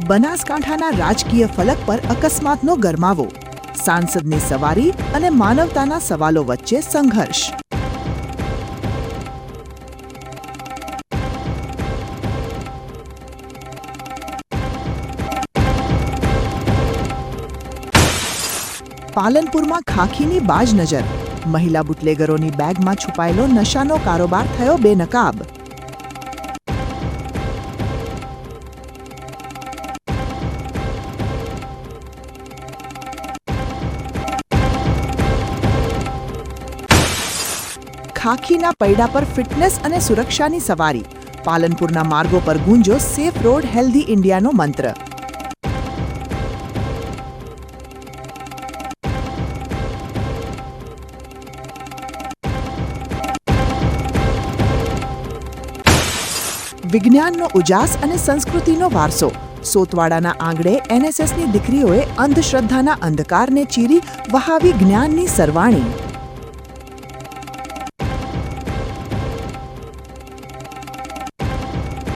બનાસકાંઠાના રાજકીય ફલક પર અકસ્માતનો ગરમાવો, સાંસદની સવારી અને માનવતાના સવાલો વચ્ચે સંઘર્ષ. પાલનપુરમાં ખાખીની બાજ નજર, મહિલા બુટલેગરોની બેગમાં છુપાયેલો નશાનો કારોબાર થયો બેનકાબ. ખાખીના પૈડા પર ફિટનેસ અને સુરક્ષાની સવારી, પાલનપુરના માર્ગો પર ગુંજો સેફ રોડ હેલ્ધી ઇન્ડિયાનો મંત્ર. વિજ્ઞાનનો ઉજાસ અને સંસ્કૃતિનો વારસો, સોતવાડાના આંગણે એનએસએસની દીકરીઓએ અંધશ્રદ્ધાના અંધકારને ચીરી વહાવી જ્ઞાનની સરવાણી.